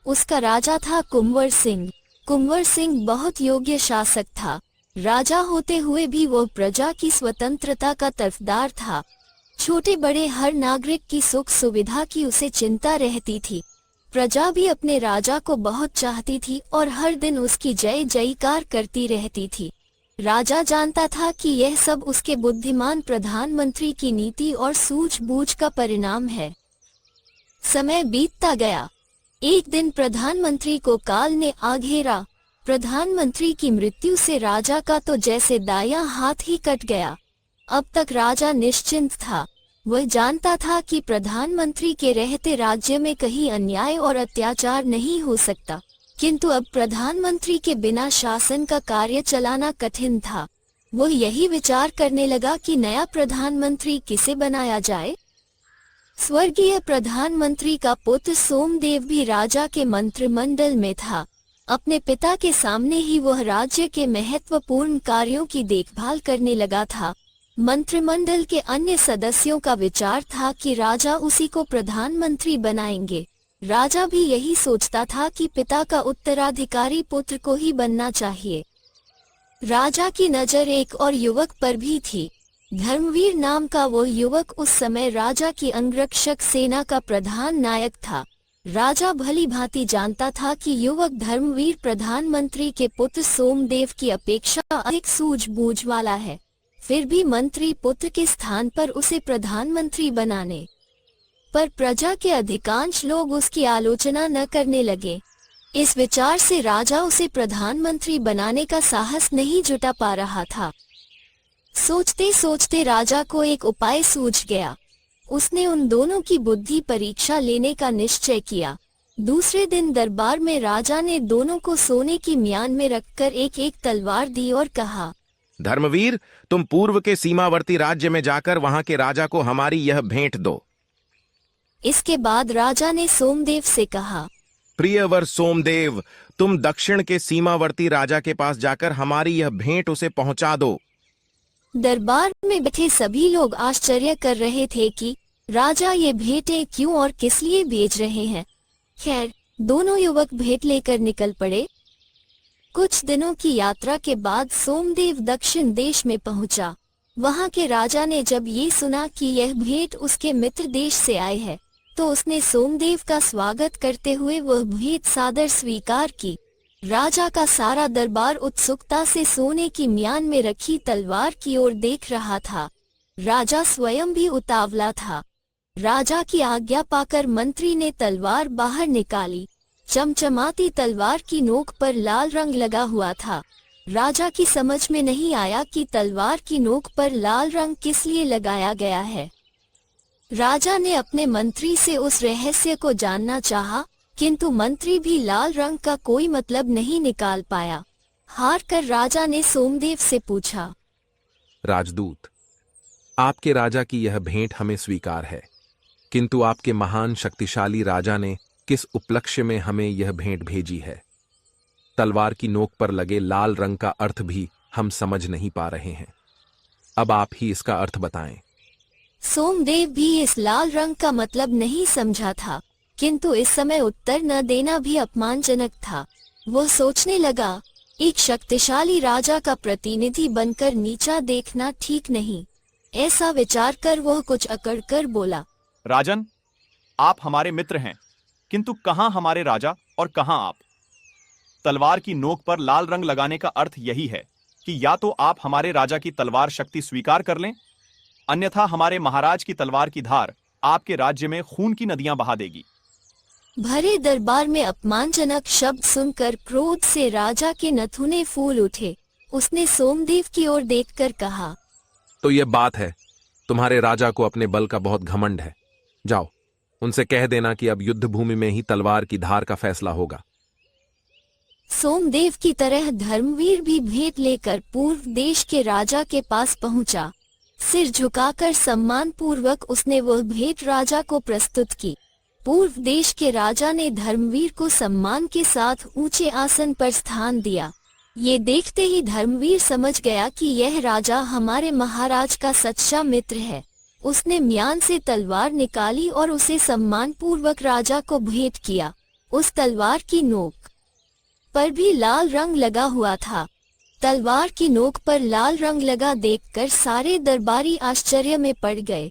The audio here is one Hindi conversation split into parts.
उसका राजा था कुंवर सिंह। कुंवर सिंह बहुत योग्य शासक था। राजा होते हुए भी वो प्रजा की स्वतंत्रता का तरफदार था। छोटे बड़े हर नागरिक की सुख सुविधा की उसे चिंता रहती थी। प्रजा भी अपने राजा को बहुत चाहती थी और हर दिन उसकी जय जयकार करती रहती थी। राजा जानता था कि यह सब उसके बुद्धिमान प्रधानमंत्री की नीति और सूझबूझ का परिणाम है। समय बीतता गया। एक दिन प्रधानमंत्री को काल ने आ घेरा। प्रधानमंत्री की मृत्यु से राजा का तो जैसे दायां हाथ ही कट गया। अब तक राजा निश्चिंत था। वह जानता था कि प्रधानमंत्री के रहते राज्य में कहीं अन्याय और अत्याचार नहीं हो सकता, किंतु अब प्रधानमंत्री के बिना शासन का कार्य चलाना कठिन था। वह यही विचार करने लगा कि नया प्रधानमंत्री किसे बनाया जाए। स्वर्गीय प्रधानमंत्री का पुत्र सोमदेव भी राजा के मंत्रिमंडल में था। अपने पिता के सामने ही वह राज्य के महत्वपूर्ण कार्यों की देखभाल करने लगा था। मंत्रिमंडल के अन्य सदस्यों का विचार था कि राजा उसी को प्रधानमंत्री बनाएंगे। राजा भी यही सोचता था कि पिता का उत्तराधिकारी पुत्र को ही बनना चाहिए। राजा की नजर एक और युवक पर भी थी। धर्मवीर नाम का वो युवक उस समय राजा की अंगरक्षक सेना का प्रधान नायक था। राजा भली भांति जानता था कि युवक धर्मवीर प्रधानमंत्री के पुत्र सोमदेव की अपेक्षा अधिक सूझबूझ वाला है। फिर भी मंत्री पुत्र के स्थान पर उसे प्रधानमंत्री बनाने पर प्रजा के अधिकांश लोग उसकी आलोचना न करने लगे। इस विचार से राजा उसे प्रधानमंत्री बनाने का साहस नहीं जुटा पा रहा था। सोचते सोचते राजा को एक उपाय सूझ गया। उसने उन दोनों की बुद्धि परीक्षा लेने का निश्चय किया। दूसरे दिन दरबार में राजा ने दोनों को सोने की म्यान में रखकर एक एक तलवार दी और कहा, धर्मवीर, तुम पूर्व के सीमावर्ती राज्य में जाकर वहां के राजा को हमारी यह भेंट दो। इसके बाद राजा ने सोमदेव से कहा, प्रियवर सोमदेव, तुम दक्षिण के सीमावर्ती राजा के पास जाकर हमारी यह भेंट उसे पहुंचा दो। दरबार में बैठे सभी लोग आश्चर्य कर रहे थे कि राजा ये भेंटें क्यों और किस लिए भेज रहे हैं। खैर, दोनों युवक भेंट लेकर निकल पड़े। कुछ दिनों की यात्रा के बाद सोमदेव दक्षिण देश में पहुंचा। वहां के राजा ने जब ये सुना कि यह भेंट उसके मित्र देश से आई है, तो उसने सोमदेव का स्वागत करते हुए वह भेंट सादर स्वीकार की। राजा का सारा दरबार उत्सुकता से सोने की म्यान में रखी तलवार की ओर देख रहा था। राजा स्वयं भी उतावला था। राजा की आज्ञा पाकर मंत्री ने तलवार बाहर निकाली। चमचमाती तलवार की नोक पर लाल रंग लगा हुआ था। राजा की समझ में नहीं आया कि तलवार की नोक पर लाल रंग किस लिए लगाया गया है। राजा ने अपने मंत्री से उस रहस्य को जानना चाहा, किंतु मंत्री भी लाल रंग का कोई मतलब नहीं निकाल पाया। हार कर राजा ने सोमदेव से पूछा, राजदूत, आपके राजा की यह भेंट हमें स्वीकार है, किंतु आपके महान शक्तिशाली राजा ने किस उपलक्ष्य में हमें यह भेंट भेजी है? तलवार की नोक पर लगे लाल रंग का अर्थ भी हम समझ नहीं पा रहे हैं। अब आप ही इसका अर्थ बताएं। सोमदेव भी इस लाल रंग का मतलब नहीं समझा था, किंतु इस समय उत्तर न देना भी अपमानजनक था। वह सोचने लगा, एक शक्तिशाली राजा का प्रतिनिधि बनकर नीचा देखना ठीक नहीं। ऐसा विचार कर वह कुछ अकड़कर बोला, राजन, आप हमारे मित्र हैं, किंतु कहां हमारे राजा और कहां आप? तलवार की नोक पर लाल रंग लगाने का अर्थ यही है कि या तो आप हमारे राजा की तलवार शक्ति स्वीकार कर लें, अन्यथा हमारे महाराज की तलवार की धार आपके राज्य में खून की नदियां बहा देगी। भरे दरबार में अपमानजनक शब्द सुनकर क्रोध से राजा के नथुने फूल उठे। उसने सोमदेव की ओर देखकर कहा, तो यह बात है, तुम्हारे राजा को अपने बल का बहुत घमंड है। जाओ, उनसे कह देना कि अब युद्ध भूमि में ही तलवार की धार का फैसला होगा। सोमदेव की तरह धर्मवीर भी भेंट लेकर पूर्व देश के राजा के पास पहुंचा। सिर झुकाकर सम्मान पूर्वक उसने वह भेंट राजा को प्रस्तुत की। पूर्व देश के राजा ने धर्मवीर को सम्मान के साथ ऊंचे आसन पर स्थान दिया। ये देखते ही धर्मवीर समझ गया कि यह राजा हमारे महाराज का सच्चा मित्र है। उसने म्यान से तलवार निकाली और उसे सम्मान पूर्वक राजा को भेंट किया। उस तलवार की नोक पर भी लाल रंग लगा हुआ था। तलवार की नोक पर लाल रंग लगा देखकर सारे दरबारी आश्चर्य में पड़ गए।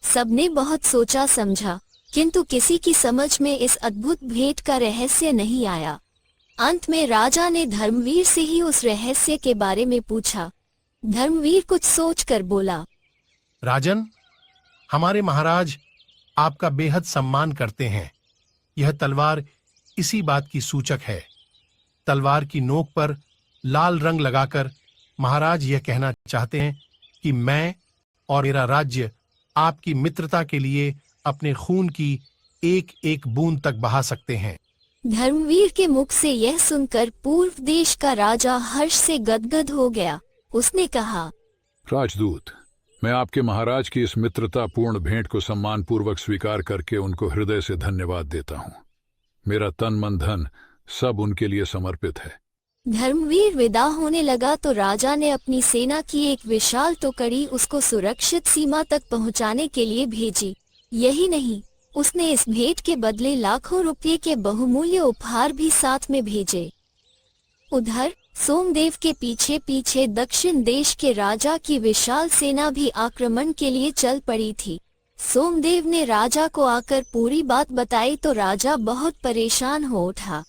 सबने बहुत सोचा समझा, किंतु किसी की समझ में इस अद्भुत भेंट का रहस्य नहीं आया। अंत में राजा ने धर्मवीर से ही उस रहस्य के बारे में पूछा। धर्मवीर कुछ सोचकर बोला, राजन, हमारे महाराज आपका बेहद सम्मान करते हैं। यह तलवार इसी बात की सूचक है। तलवार की नोक पर लाल रंग लगाकर महाराज यह कहना चाहते हैं कि मैं और मेरा राज्य आपकी मित्रता के लिए अपने खून की एक एक बूंद तक बहा सकते हैं। धर्मवीर के मुख से यह सुनकर पूर्व देश का राजा हर्ष से गदगद हो गया। उसने कहा, राजदूत, मैं आपके महाराज की इस मित्रतापूर्ण भेंट को सम्मानपूर्वक स्वीकार करके उनको हृदय से धन्यवाद देता हूँ। मेरा तन मन धन सब उनके लिए समर्पित है। धर्मवीर विदा होने लगा तो राजा ने अपनी सेना की एक विशाल टुकड़ी उसको सुरक्षित सीमा तक पहुंचाने के लिए भेजी। यही नहीं, उसने इस भेंट के बदले लाखों रुपये के बहुमूल्य उपहार भी साथ में भेजे। उधर सोमदेव के पीछे पीछे दक्षिण देश के राजा की विशाल सेना भी आक्रमण के लिए चल पड़ी थी। सोमदेव ने राजा को आकर पूरी बात बताई तो राजा बहुत परेशान हो उठा।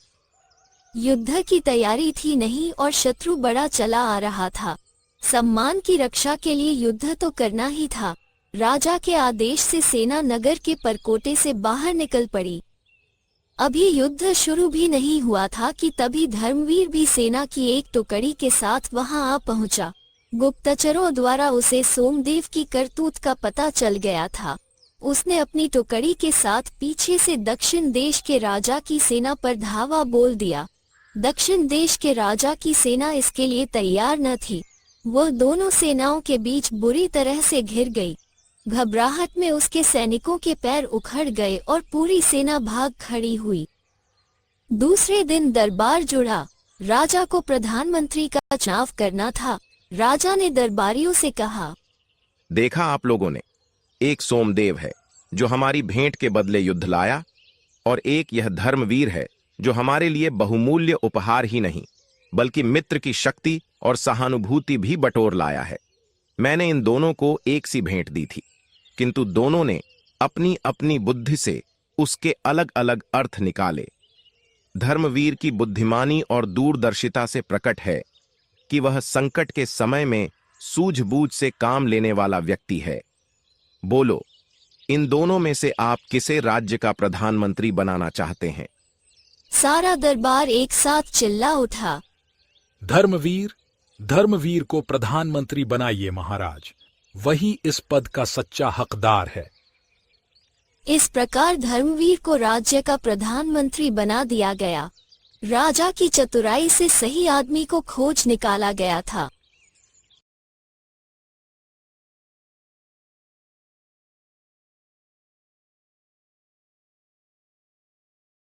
युद्ध की तैयारी थी नहीं और शत्रु बड़ा चला आ रहा था। सम्मान की रक्षा के लिए युद्ध तो करना ही था। राजा के आदेश से सेना नगर के परकोटे से बाहर निकल पड़ी। अभी युद्ध शुरू भी नहीं हुआ था कि तभी धर्मवीर भी सेना की एक टुकड़ी के साथ वहां आ पहुंचा। गुप्तचरों द्वारा उसे सोमदेव की करतूत का पता चल गया था। उसने अपनी टुकड़ी के साथ पीछे से दक्षिण देश के राजा की सेना पर धावा बोल दिया। दक्षिण देश के राजा की सेना इसके लिए तैयार न थी। वह दोनों सेनाओं के बीच बुरी तरह से घिर गई। घबराहट में उसके सैनिकों के पैर उखड़ गए और पूरी सेना भाग खड़ी हुई। दूसरे दिन दरबार जुड़ा। राजा को प्रधानमंत्री का चुनाव करना था। राजा ने दरबारियों से कहा, देखा आप लोगों ने, एक सोमदेव है जो हमारी भेंट के बदले युद्ध लाया, और एक यह धर्मवीर है जो हमारे लिए बहुमूल्य उपहार ही नहीं बल्कि मित्र की शक्ति और सहानुभूति भी बटोर लाया है। मैंने इन दोनों को एक सी भेंट दी थी, किंतु दोनों ने अपनी अपनी बुद्धि से उसके अलग अलग अर्थ निकाले। धर्मवीर की बुद्धिमानी और दूरदर्शिता से प्रकट है कि वह संकट के समय में सूझबूझ से काम लेने वाला व्यक्ति है। बोलो, इन दोनों में से आप किसे राज्य का प्रधानमंत्री बनाना चाहते हैं? सारा दरबार एक साथ चिल्ला उठा, धर्मवीर को प्रधानमंत्री बनाइए महाराज। वही इस पद का सच्चा हकदार है। इस प्रकार धर्मवीर को राज्य का प्रधानमंत्री बना दिया गया। राजा की चतुराई से सही आदमी को खोज निकाला गया था।